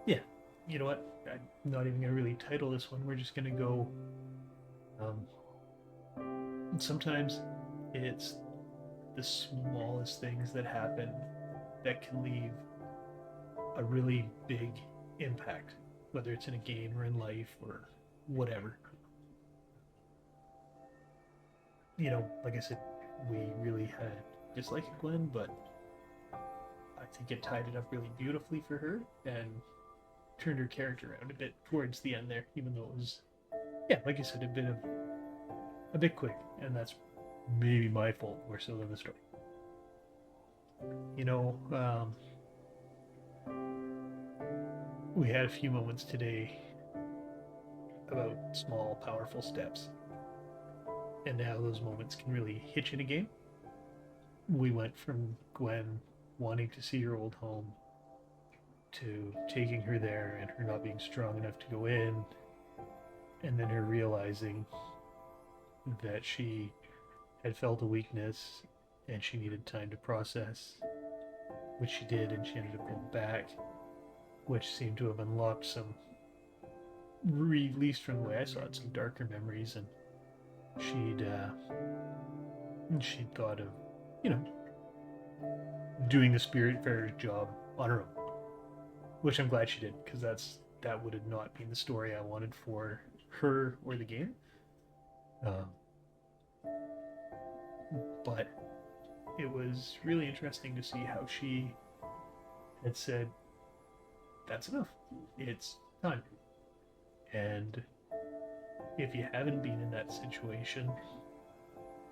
Yeah, you know what? I'm not even gonna really title this one. We're just gonna go. Um, Sometimes it's the smallest things that happen that can leave a really big impact, whether it's in a game or in life or whatever. Like I said, we really had disliked Gwen, but I think it tied it up really beautifully for her and turned her character around a bit towards the end there, even though it was, yeah, like you said, a bit quick, and that's maybe my fault more so than the story. You know, we had a few moments today about small, powerful steps, and how those moments can really hit you in a game. We went from Gwen wanting to see her old home to taking her there and her not being strong enough to go in, and then her realizing that she had felt a weakness and she needed time to process, which she did, and she ended up going back, which seemed to have unlocked some, at least from the way I saw it, some darker memories, and she'd uh, she'd thought of, you know, doing the Spiritfarer's job on her own, which I'm glad she did because that would have not been the story I wanted for her or the game. Um, but it was really interesting to see how she had said, "That's enough. It's time." And if you haven't been in that situation,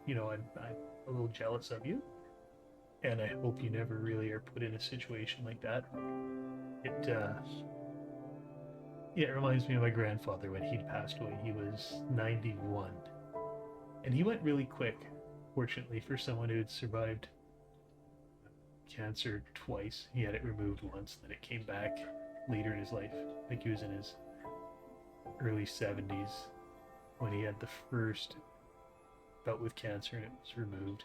I'm a little jealous of you, and I hope you never really are put in a situation like that. It yeah, it reminds me of my grandfather when he'd passed away. He was 91, and he went really quick. Fortunately, for someone who had survived cancer twice, he had it removed once, then it came back later in his life. I think he was in his early 70s when he had the first bout with cancer and it was removed,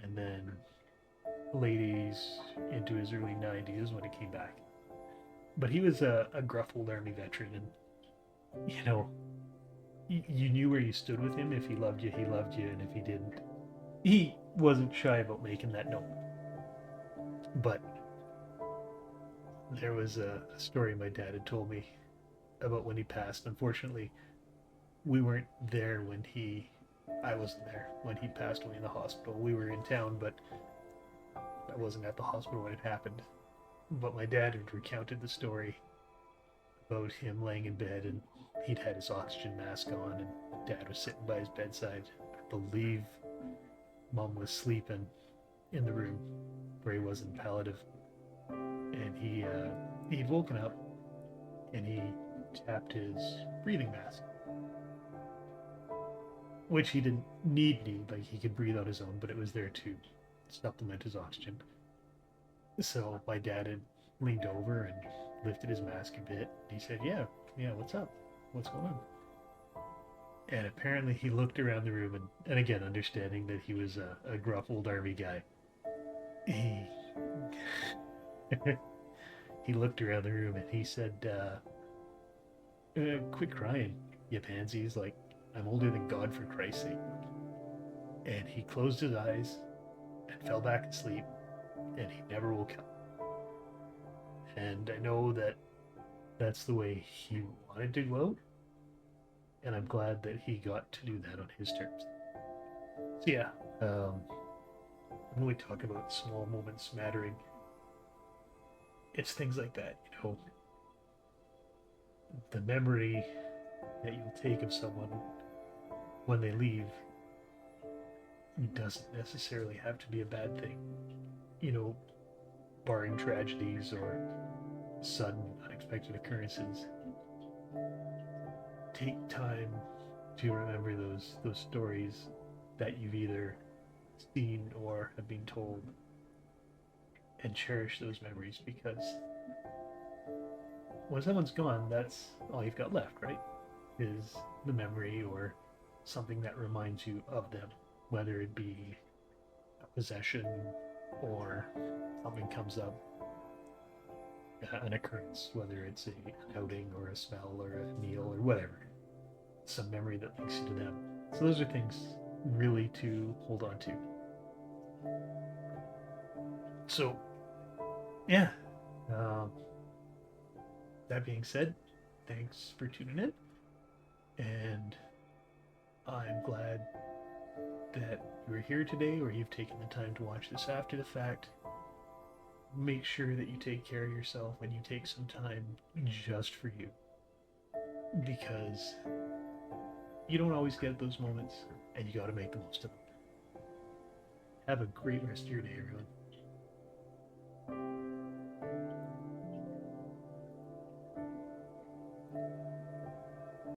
and then late 80s into his early 90s when it came back. But he was a gruff old army veteran, and you knew where you stood with him. If he loved you, he loved you, and if he didn't, he wasn't shy about making that known. But there was a story my dad had told me about when he passed. Unfortunately, we weren't there when I wasn't there when he passed away in the hospital. We were in town, but I wasn't at the hospital when it happened. But my dad had recounted the story about him laying in bed, and he'd had his oxygen mask on, and dad was sitting by his bedside. I believe mom was sleeping in the room where he was in palliative, and he'd woken up and he tapped his breathing mask, which he didn't need, like he could breathe on his own, but it was there to supplement his oxygen. So my dad had leaned over and lifted his mask a bit. He said, "Yeah, yeah, what's up? What's going on?" And apparently he looked around the room, and again, understanding that he was a gruff old army guy, he he looked around the room and he said, "Quit crying, you pansies! Like I'm older than God for Christ's sake." And he closed his eyes and fell back asleep, and he never woke up. And I know that that's the way he wanted to go out, and I'm glad that he got to do that on his terms. So yeah, um, when we talk about small moments mattering, it's things like that. The memory that you'll take of someone when they leave doesn't necessarily have to be a bad thing. You know, barring tragedies or sudden unexpected occurrences, take time to remember those stories that you've either seen or have been told, and cherish those memories, because when someone's gone, that's all you've got left, right? Is the memory or something that reminds you of them, whether it be a possession or something comes up. an occurrence, whether it's an outing or a smell or a meal or whatever, some memory that links you to them. So those are things really to hold on to. So, yeah. Um, that being said, thanks for tuning in, and I'm glad that you're here today or you've taken the time to watch this after the fact. Make sure that you take care of yourself and you take some time just for you, because you don't always get those moments and you got to make the most of them. Have a great rest of your day, everyone.